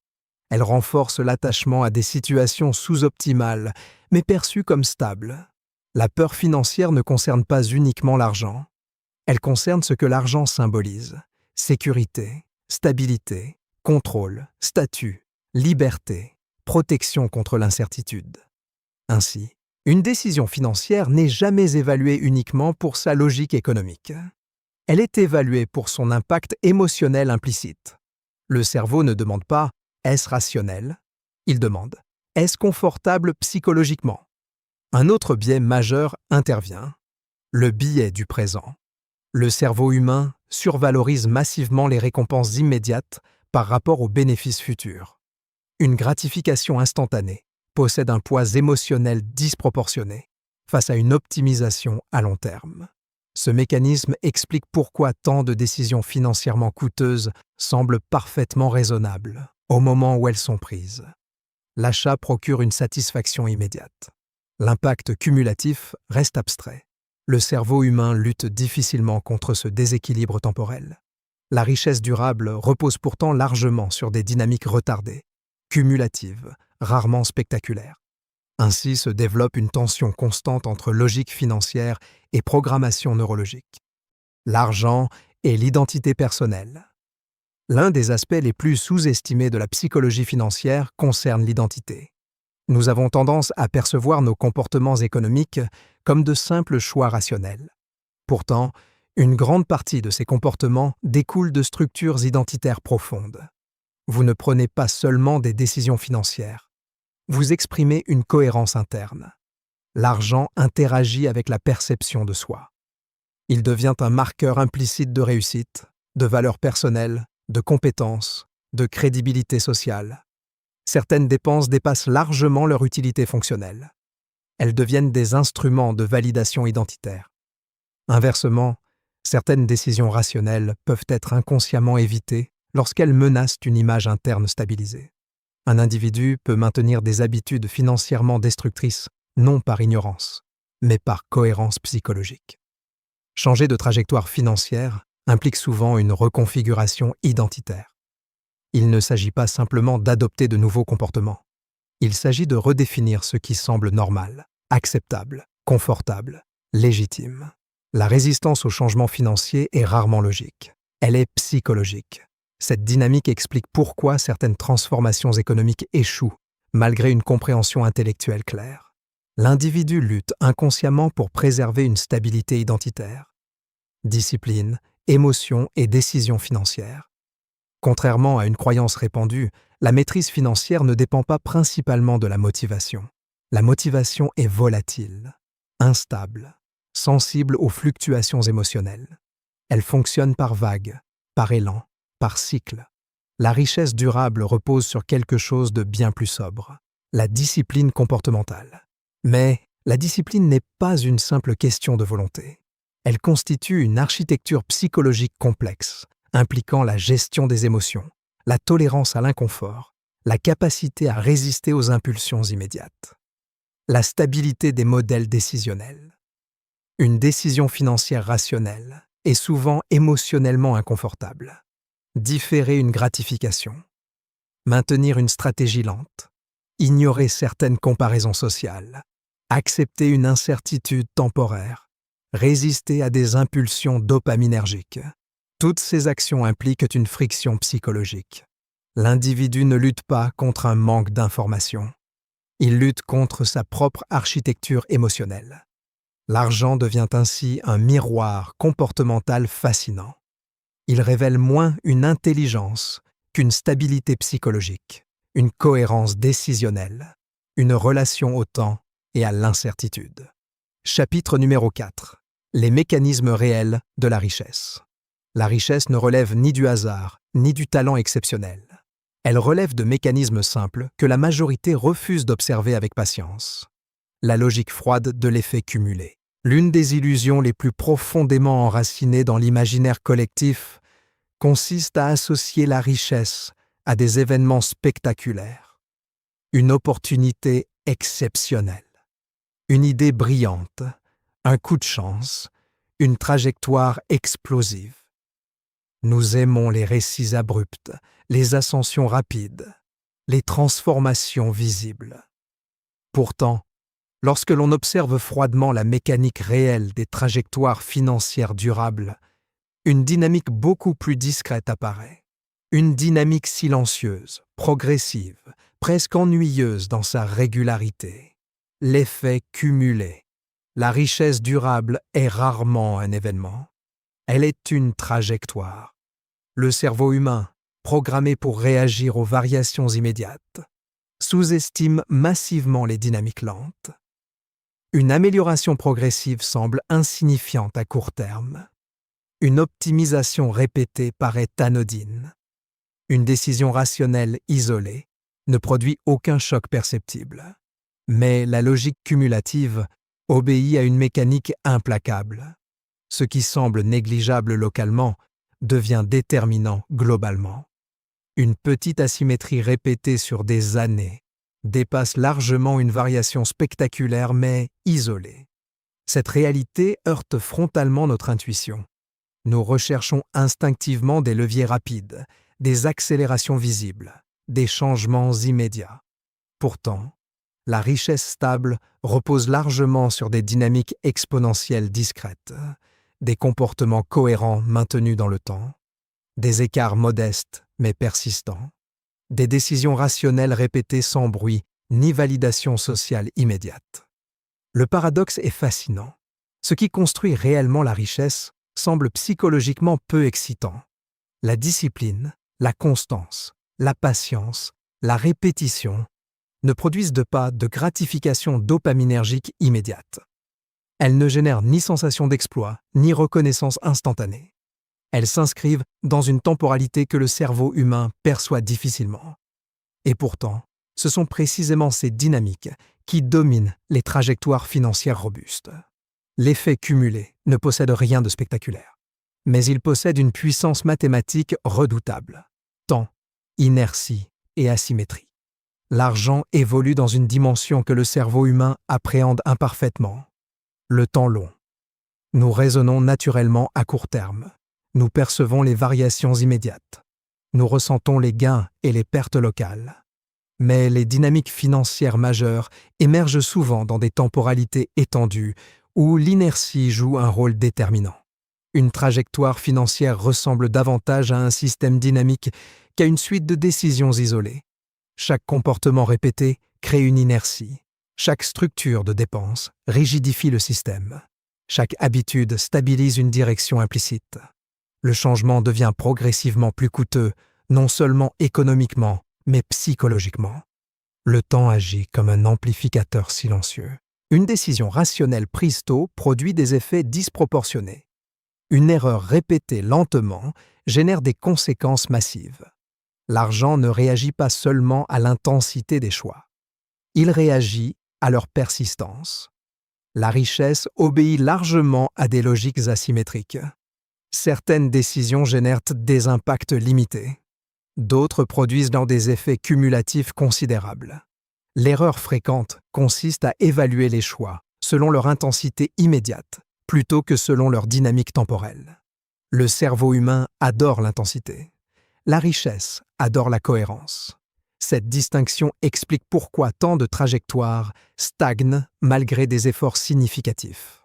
Speaker 1: Elle renforce l'attachement à des situations sous-optimales, mais perçues comme stables. La peur financière ne concerne pas uniquement l'argent. Elle concerne ce que l'argent symbolise: sécurité, stabilité, contrôle, statut, liberté, protection contre l'incertitude. Ainsi, une décision financière n'est jamais évaluée uniquement pour sa logique économique. Elle est évaluée pour son impact émotionnel implicite. Le cerveau ne demande pas « est-ce rationnel ?», il demande « est-ce confortable psychologiquement ?» Un autre biais majeur intervient, le biais du présent. Le cerveau humain survalorise massivement les récompenses immédiates par rapport aux bénéfices futurs. Une gratification instantanée possède un poids émotionnel disproportionné face à une optimisation à long terme. Ce mécanisme explique pourquoi tant de décisions financièrement coûteuses semblent parfaitement raisonnables au moment où elles sont prises. L'achat procure une satisfaction immédiate. L'impact cumulatif reste abstrait. Le cerveau humain lutte difficilement contre ce déséquilibre temporel. La richesse durable repose pourtant largement sur des dynamiques retardées, cumulatives, rarement spectaculaires. Ainsi se développe une tension constante entre logique financière et programmation neurologique. L'argent et l'identité personnelle. L'un des aspects les plus sous-estimés de la psychologie financière concerne l'identité. Nous avons tendance à percevoir nos comportements économiques comme de simples choix rationnels. Pourtant, une grande partie de ces comportements découle de structures identitaires profondes. Vous ne prenez pas seulement des décisions financières. Vous exprimez une cohérence interne. L'argent interagit avec la perception de soi. Il devient un marqueur implicite de réussite, de valeur personnelle, de compétence, de crédibilité sociale. Certaines dépenses dépassent largement leur utilité fonctionnelle. Elles deviennent des instruments de validation identitaire. Inversement, certaines décisions rationnelles peuvent être inconsciemment évitées lorsqu'elles menacent une image interne stabilisée. Un individu peut maintenir des habitudes financièrement destructrices, non par ignorance, mais par cohérence psychologique. Changer de trajectoire financière implique souvent une reconfiguration identitaire. Il ne s'agit pas simplement d'adopter de nouveaux comportements. Il s'agit de redéfinir ce qui semble normal, acceptable, confortable, légitime. La résistance au changement financier est rarement logique. Elle est psychologique. Cette dynamique explique pourquoi certaines transformations économiques échouent, malgré une compréhension intellectuelle claire. L'individu lutte inconsciemment pour préserver une stabilité identitaire. Discipline, émotion et décision financière. Contrairement à une croyance répandue, la maîtrise financière ne dépend pas principalement de la motivation. La motivation est volatile, instable, sensible aux fluctuations émotionnelles. Elle fonctionne par vagues, par élan, par cycle. La richesse durable repose sur quelque chose de bien plus sobre, la discipline comportementale. Mais la discipline n'est pas une simple question de volonté. Elle constitue une architecture psychologique complexe, impliquant la gestion des émotions, la tolérance à l'inconfort, la capacité à résister aux impulsions immédiates. La stabilité des modèles décisionnels. Une décision financière rationnelle est souvent émotionnellement inconfortable. Différer une gratification, maintenir une stratégie lente, ignorer certaines comparaisons sociales, accepter une incertitude temporaire, résister à des impulsions dopaminergiques. Toutes ces actions impliquent une friction psychologique. L'individu ne lutte pas contre un manque d'information. Il lutte contre sa propre architecture émotionnelle. L'argent devient ainsi un miroir comportemental fascinant. Il révèle moins une intelligence qu'une stabilité psychologique, une cohérence décisionnelle, une relation au temps et à l'incertitude. Chapitre numéro 4. Les mécanismes réels de la richesse. La richesse ne relève ni du hasard, ni du talent exceptionnel. Elle relève de mécanismes simples que la majorité refuse d'observer avec patience. la logique froide de l'effet cumulé. L'une des illusions les plus profondément enracinées dans l'imaginaire collectif consiste à associer la richesse à des événements spectaculaires, une opportunité exceptionnelle, une idée brillante, un coup de chance, une trajectoire explosive. Nous aimons les récits abrupts, les ascensions rapides, les transformations visibles. Pourtant, lorsque l'on observe froidement la mécanique réelle des trajectoires financières durables, une dynamique beaucoup plus discrète apparaît. Une dynamique silencieuse, progressive, presque ennuyeuse dans sa régularité. L'effet cumulé. La richesse durable est rarement un événement. Elle est une trajectoire. Le cerveau humain, programmé pour réagir aux variations immédiates, sous-estime massivement les dynamiques lentes. Une amélioration progressive semble insignifiante à court terme. Une optimisation répétée paraît anodine. Une décision rationnelle isolée ne produit aucun choc perceptible. Mais la logique cumulative obéit à une mécanique implacable. Ce qui semble négligeable localement devient déterminant globalement. Une petite asymétrie répétée sur des années dépasse largement une variation spectaculaire mais isolée. Cette réalité heurte frontalement notre intuition. Nous recherchons instinctivement des leviers rapides, des accélérations visibles, des changements immédiats. Pourtant, la richesse stable repose largement sur des dynamiques exponentielles discrètes, des comportements cohérents maintenus dans le temps, des écarts modestes mais persistants, des décisions rationnelles répétées sans bruit ni validation sociale immédiate. Le paradoxe est fascinant. Ce qui construit réellement la richesse semble psychologiquement peu excitant. La discipline, la constance, la patience, la répétition ne produisent pas de gratification dopaminergique immédiate. Elles ne génèrent ni sensation d'exploit, ni reconnaissance instantanée. Elles s'inscrivent dans une temporalité que le cerveau humain perçoit difficilement. Et pourtant, ce sont précisément ces dynamiques qui dominent les trajectoires financières robustes. L'effet cumulé ne possède rien de spectaculaire, mais il possède une puissance mathématique redoutable. Temps, inertie et asymétrie. L'argent évolue dans une dimension que le cerveau humain appréhende imparfaitement. Le temps long. Nous raisonnons naturellement à court terme. Nous percevons les variations immédiates. Nous ressentons les gains et les pertes locales. Mais les dynamiques financières majeures émergent souvent dans des temporalités étendues où l'inertie joue un rôle déterminant. Une trajectoire financière ressemble davantage à un système dynamique qu'à une suite de décisions isolées. Chaque comportement répété crée une inertie. Chaque structure de dépense rigidifie le système. Chaque habitude stabilise une direction implicite. Le changement devient progressivement plus coûteux, non seulement économiquement, mais psychologiquement. Le temps agit comme un amplificateur silencieux. Une décision rationnelle prise tôt produit des effets disproportionnés. Une erreur répétée lentement génère des conséquences massives. L'argent ne réagit pas seulement à l'intensité des choix. Il réagit à leur persistance. La richesse obéit largement à des logiques asymétriques. Certaines décisions génèrent des impacts limités. D'autres produisent dans des effets cumulatifs considérables. L'erreur fréquente consiste à évaluer les choix selon leur intensité immédiate plutôt que selon leur dynamique temporelle. Le cerveau humain adore l'intensité. La richesse adore la cohérence. Cette distinction explique pourquoi tant de trajectoires stagnent malgré des efforts significatifs.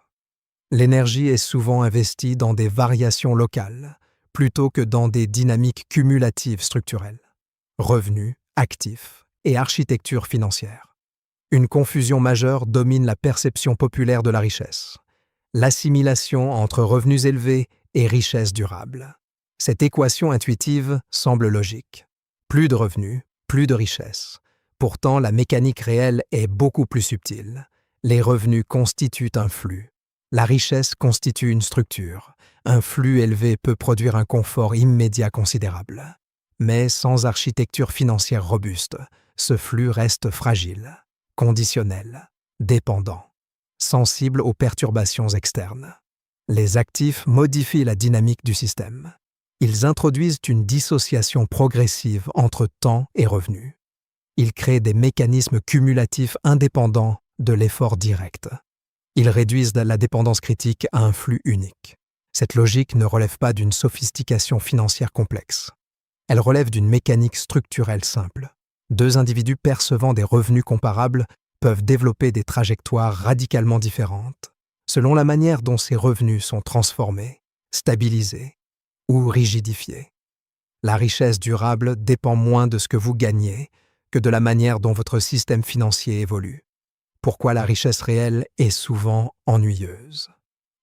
Speaker 1: L'énergie est souvent investie dans des variations locales plutôt que dans des dynamiques cumulatives structurelles. Revenus, actifs et architecture financière. Une confusion majeure domine la perception populaire de la richesse. L'assimilation entre revenus élevés et richesse durable. Cette équation intuitive semble logique. Plus de revenus, plus de richesse. Pourtant, la mécanique réelle est beaucoup plus subtile. Les revenus constituent un flux. La richesse constitue une structure. Un flux élevé peut produire un confort immédiat considérable. Mais sans architecture financière robuste, ce flux reste fragile, conditionnel, dépendants, sensibles aux perturbations externes. Les actifs modifient la dynamique du système. Ils introduisent une dissociation progressive entre temps et revenus. Ils créent des mécanismes cumulatifs indépendants de l'effort direct. Ils réduisent la dépendance critique à un flux unique. Cette logique ne relève pas d'une sophistication financière complexe. Elle relève d'une mécanique structurelle simple. Deux individus percevant des revenus comparables peuvent développer des trajectoires radicalement différentes selon la manière dont ces revenus sont transformés, stabilisés ou rigidifiés. La richesse durable dépend moins de ce que vous gagnez que de la manière dont votre système financier évolue. Pourquoi la richesse réelle est souvent ennuyeuse.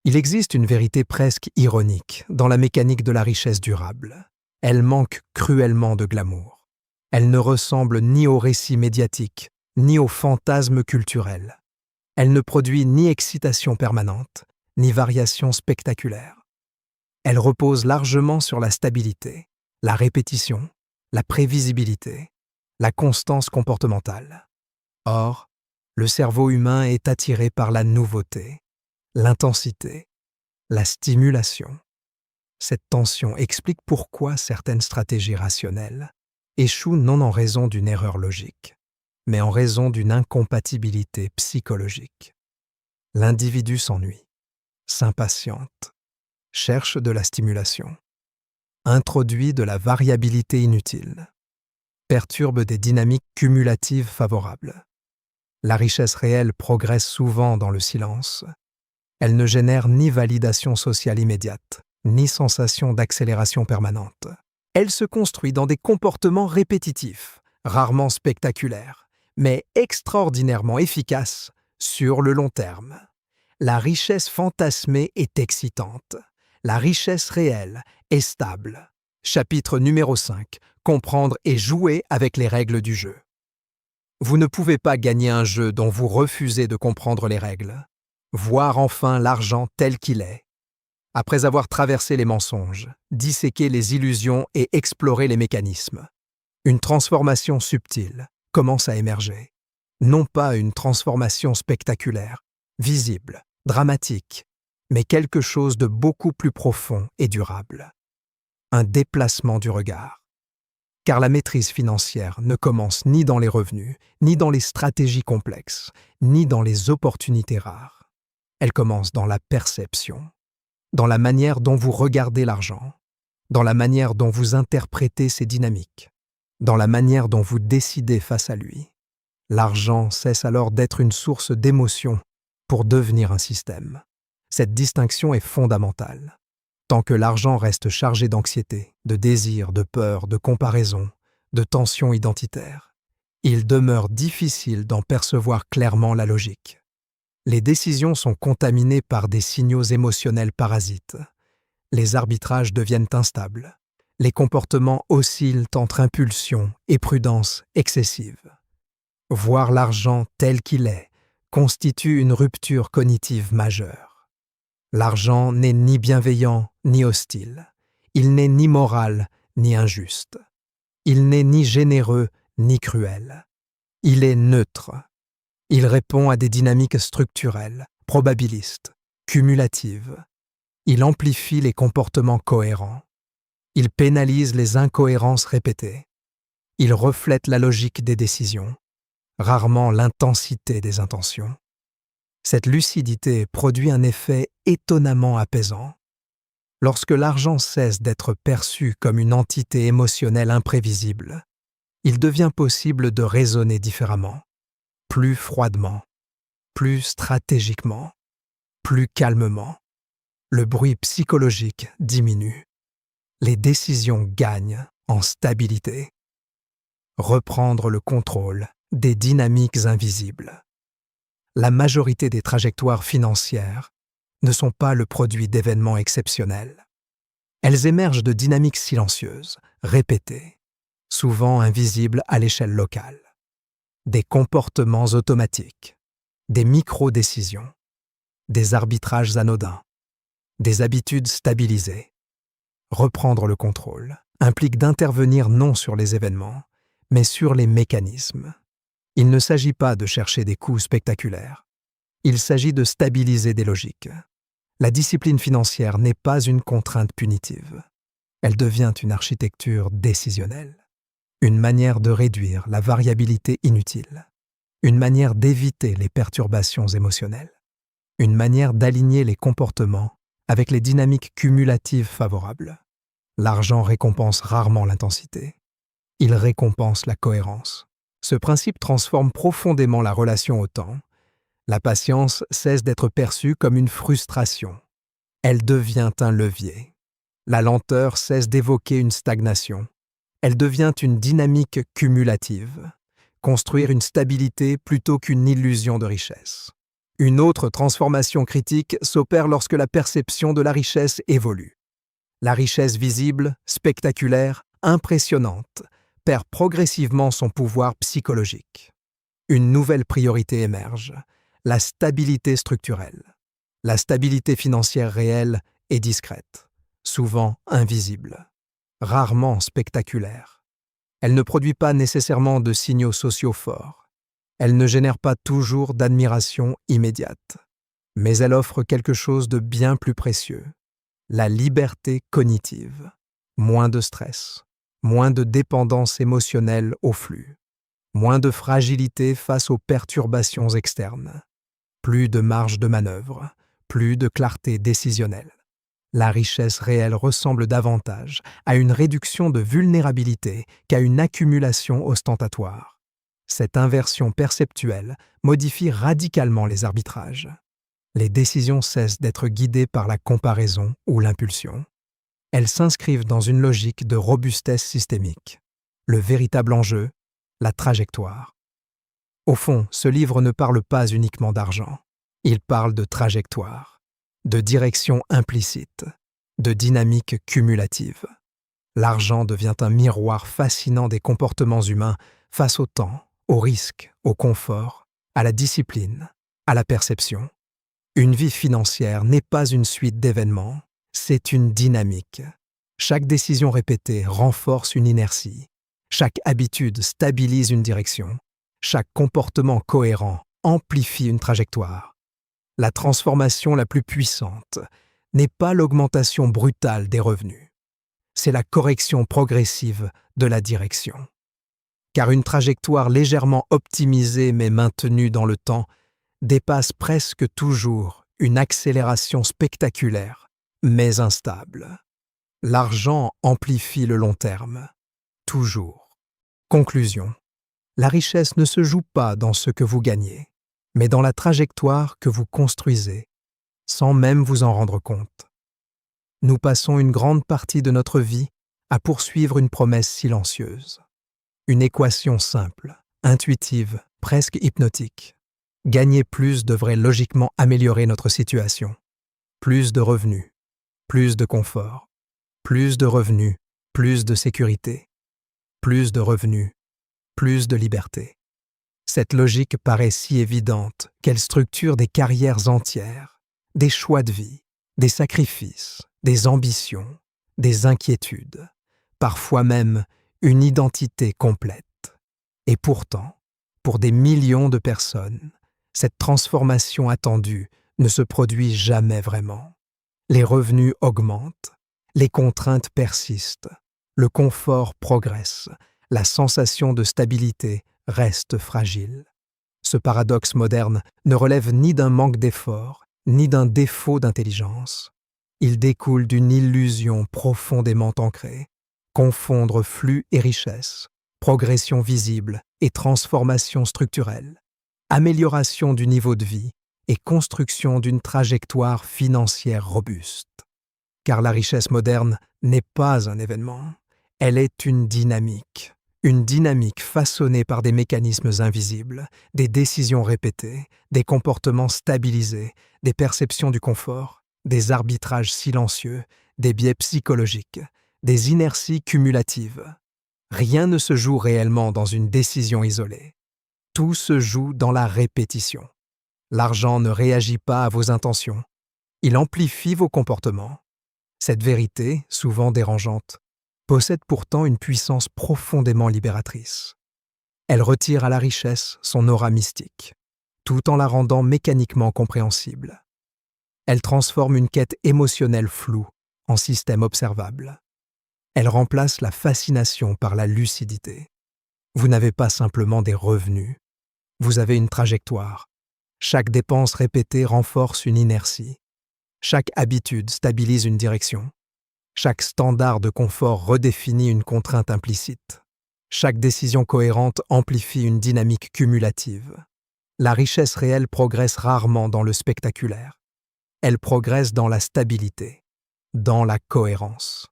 Speaker 1: Il existe une vérité presque ironique dans la mécanique de la richesse durable. Elle manque cruellement de glamour. Elle ne ressemble ni au récit médiatique, ni au fantasme culturel. Elle ne produit ni excitation permanente, ni variation spectaculaire. Elle repose largement sur la stabilité, la répétition, la prévisibilité, la constance comportementale. Or, le cerveau humain est attiré par la nouveauté, l'intensité, la stimulation. Cette tension explique pourquoi certaines stratégies rationnelles échouent non en raison d'une erreur logique, mais en raison d'une incompatibilité psychologique. L'individu s'ennuie, s'impatiente, cherche de la stimulation, introduit de la variabilité inutile, perturbe des dynamiques cumulatives favorables. La richesse réelle progresse souvent dans le silence. Elle ne génère ni validation sociale immédiate, ni sensation d'accélération permanente. Elle se construit dans des comportements répétitifs, rarement spectaculaires, mais extraordinairement efficaces sur le long terme. La richesse fantasmée est excitante. La richesse réelle est stable. Chapitre numéro 5. Comprendre et jouer avec les règles du jeu. Vous ne pouvez pas gagner un jeu dont vous refusez de comprendre les règles. Voir enfin l'argent tel qu'il est. Après avoir traversé les mensonges, disséqué les illusions et exploré les mécanismes, une transformation subtile commence à émerger. Non pas une transformation spectaculaire, visible, dramatique, mais quelque chose de beaucoup plus profond et durable. Un déplacement du regard. Car la maîtrise financière ne commence ni dans les revenus, ni dans les stratégies complexes, ni dans les opportunités rares. Elle commence dans la perception, dans la manière dont vous regardez l'argent, dans la manière dont vous interprétez ses dynamiques, dans la manière dont vous décidez face à lui. L'argent cesse alors d'être une source d'émotion pour devenir un système. Cette distinction est fondamentale. Tant que l'argent reste chargé d'anxiété, de désir, de peur, de comparaison, de tension identitaire, il demeure difficile d'en percevoir clairement la logique. Les décisions sont contaminées par des signaux émotionnels parasites. Les arbitrages deviennent instables. Les comportements oscillent entre impulsion et prudence excessive. Voir l'argent tel qu'il est constitue une rupture cognitive majeure. L'argent n'est ni bienveillant ni hostile. Il n'est ni moral ni injuste. Il n'est ni généreux ni cruel. Il est neutre. Il répond à des dynamiques structurelles, probabilistes, cumulatives. Il amplifie les comportements cohérents. Il pénalise les incohérences répétées. Il reflète la logique des décisions, rarement l'intensité des intentions. Cette lucidité produit un effet étonnamment apaisant. Lorsque l'argent cesse d'être perçu comme une entité émotionnelle imprévisible, il devient possible de raisonner différemment, plus froidement, plus stratégiquement, plus calmement. Le bruit psychologique diminue. Les décisions gagnent en stabilité. Reprendre le contrôle des dynamiques invisibles. La majorité des trajectoires financières ne sont pas le produit d'événements exceptionnels. Elles émergent de dynamiques silencieuses, répétées, souvent invisibles à l'échelle locale. Des comportements automatiques, des micro-décisions, des arbitrages anodins, des habitudes stabilisées. Reprendre le contrôle implique d'intervenir non sur les événements, mais sur les mécanismes. Il ne s'agit pas de chercher des coups spectaculaires, Il s'agit de stabiliser des logiques. La discipline financière n'est pas une contrainte punitive. Elle devient une architecture décisionnelle, une manière de réduire la variabilité inutile, une manière d'éviter les perturbations émotionnelles, une manière d'aligner les comportements avec les dynamiques cumulatives favorables. L'argent récompense rarement l'intensité. Il récompense la cohérence. Ce principe transforme profondément la relation au temps. La patience cesse d'être perçue comme une frustration. Elle devient un levier. La lenteur cesse d'évoquer une stagnation. Elle devient une dynamique cumulative. Construire une stabilité plutôt qu'une illusion de richesse. Une autre transformation critique s'opère lorsque la perception de la richesse évolue. La richesse visible, spectaculaire, impressionnante, perd progressivement son pouvoir psychologique. Une nouvelle priorité émerge, la stabilité structurelle. La stabilité financière réelle est discrète, souvent invisible, rarement spectaculaire. Elle ne produit pas nécessairement de signaux sociaux forts. Elle ne génère pas toujours d'admiration immédiate. Mais elle offre quelque chose de bien plus précieux. La liberté cognitive. Moins de stress, moins de dépendance émotionnelle au flux, moins de fragilité face aux perturbations externes, plus de marge de manœuvre, plus de clarté décisionnelle. La richesse réelle ressemble davantage à une réduction de vulnérabilité qu'à une accumulation ostentatoire. Cette inversion perceptuelle modifie radicalement les arbitrages. Les décisions cessent d'être guidées par la comparaison ou l'impulsion. Elles s'inscrivent dans une logique de robustesse systémique. Le véritable enjeu, la trajectoire. Au fond, ce livre ne parle pas uniquement d'argent. Il parle de trajectoire, de direction implicite, de dynamique cumulative. L'argent devient un miroir fascinant des comportements humains face au temps, au risque, au confort, à la discipline, à la perception. Une vie financière n'est pas une suite d'événements, c'est une dynamique. Chaque décision répétée renforce une inertie. Chaque habitude stabilise une direction. Chaque comportement cohérent amplifie une trajectoire. La transformation la plus puissante n'est pas l'augmentation brutale des revenus. C'est la correction progressive de la direction. Car une trajectoire légèrement optimisée mais maintenue dans le temps dépasse presque toujours une accélération spectaculaire, mais instable. L'argent amplifie le long terme, toujours. Conclusion. La richesse ne se joue pas dans ce que vous gagnez, mais dans la trajectoire que vous construisez, sans même vous en rendre compte. Nous passons une grande partie de notre vie à poursuivre une promesse silencieuse. Une équation simple, intuitive, presque hypnotique. Gagner plus devrait logiquement améliorer notre situation. Plus de revenus, plus de confort. Plus de revenus, plus de sécurité. Plus de revenus, plus de liberté. Cette logique paraît si évidente qu'elle structure des carrières entières, des choix de vie, des sacrifices, des ambitions, des inquiétudes, parfois même une identité complète. Et pourtant, pour des millions de personnes, cette transformation attendue ne se produit jamais vraiment. Les revenus augmentent, les contraintes persistent, le confort progresse, la sensation de stabilité reste fragile. Ce paradoxe moderne ne relève ni d'un manque d'effort, ni d'un défaut d'intelligence. Il découle d'une illusion profondément ancrée. Confondre flux et richesse, progression visible et transformation structurelle, amélioration du niveau de vie et construction d'une trajectoire financière robuste. Car la richesse moderne n'est pas un événement, elle est une dynamique façonnée par des mécanismes invisibles, des décisions répétées, des comportements stabilisés, des perceptions du confort, des arbitrages silencieux, des biais psychologiques, des inerties cumulatives. Rien ne se joue réellement dans une décision isolée. Tout se joue dans la répétition. L'argent ne réagit pas à vos intentions. Il amplifie vos comportements. Cette vérité, souvent dérangeante, possède pourtant une puissance profondément libératrice. Elle retire à la richesse son aura mystique. tout en la rendant mécaniquement compréhensible. Elle transforme une quête émotionnelle floue en système observable. Elle remplace la fascination par la lucidité. Vous n'avez pas simplement des revenus, vous avez une trajectoire. Chaque dépense répétée renforce une inertie. Chaque habitude stabilise une direction. Chaque standard de confort redéfinit une contrainte implicite. Chaque décision cohérente amplifie une dynamique cumulative. La richesse réelle progresse rarement dans le spectaculaire. Elle progresse dans la stabilité, dans la cohérence,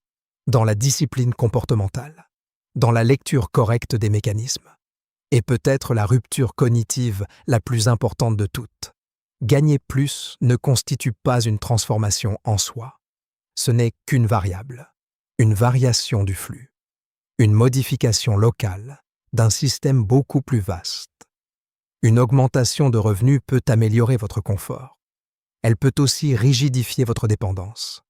Speaker 1: dans la discipline comportementale, dans la lecture correcte des mécanismes. Et peut-être la rupture cognitive la plus importante de toutes. Gagner plus ne constitue pas une transformation en soi. Ce n'est qu'une variable, une variation du flux, une modification locale d'un système beaucoup plus vaste. Une augmentation de revenus peut améliorer votre confort. Elle peut aussi rigidifier votre dépendance.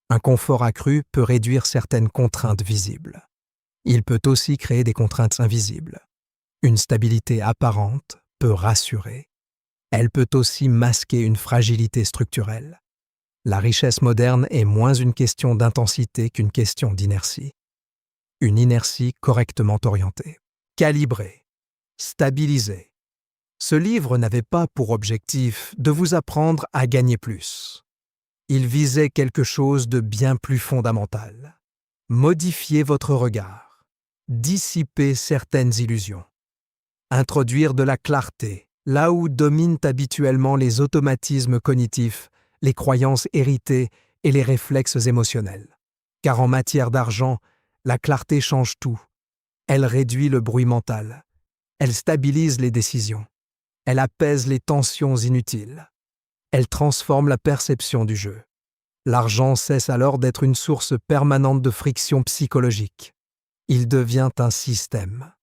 Speaker 1: Un confort accru peut réduire certaines contraintes visibles. Il peut aussi créer des contraintes invisibles. Une stabilité apparente peut rassurer. Elle peut aussi masquer une fragilité structurelle. La richesse moderne est moins une question d'intensité qu'une question d'inertie. Une inertie correctement orientée, calibrée, stabilisée. Ce livre n'avait pas pour objectif de vous apprendre à gagner plus. Il visait quelque chose de bien plus fondamental. Modifier votre regard, dissiper certaines illusions. Introduire de la clarté, là où dominent habituellement les automatismes cognitifs, les croyances héritées et les réflexes émotionnels. Car en matière d'argent, la clarté change tout. Elle réduit le bruit mental. Elle stabilise les décisions. Elle apaise les tensions inutiles. Elle transforme la perception du jeu. L'argent cesse alors d'être une source permanente de friction psychologique. Il devient un système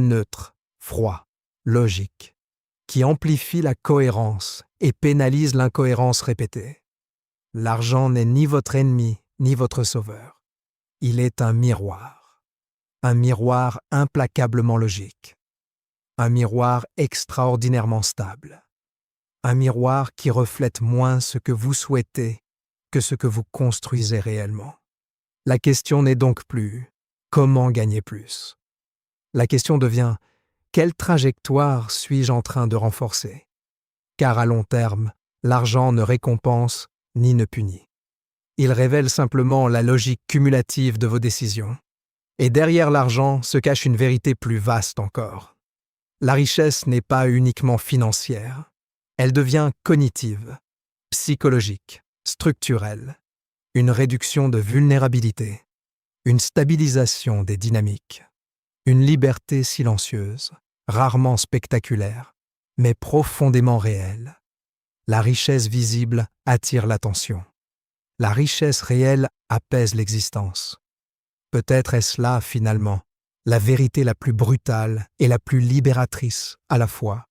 Speaker 1: neutre, froid, logique, qui amplifie la cohérence et pénalise l'incohérence répétée. L'argent n'est ni votre ennemi, ni votre sauveur. Il est un miroir implacablement logique, un miroir extraordinairement stable, un miroir qui reflète moins ce que vous souhaitez que ce que vous construisez réellement. La question n'est donc plus « comment gagner plus ?» La question devient « quelle trajectoire suis-je en train de renforcer ?» Car à long terme, l'argent ne récompense ni ne punit. Il révèle simplement la logique cumulative de vos décisions. Et derrière l'argent se cache une vérité plus vaste encore. La richesse n'est pas uniquement financière. Elle devient cognitive, psychologique, structurelle, une réduction de vulnérabilité, une stabilisation des dynamiques, une liberté silencieuse, rarement spectaculaire, mais profondément réelle. La richesse visible attire l'attention. La richesse réelle apaise l'existence. Peut-être est-ce là, finalement, la vérité la plus brutale et la plus libératrice à la fois.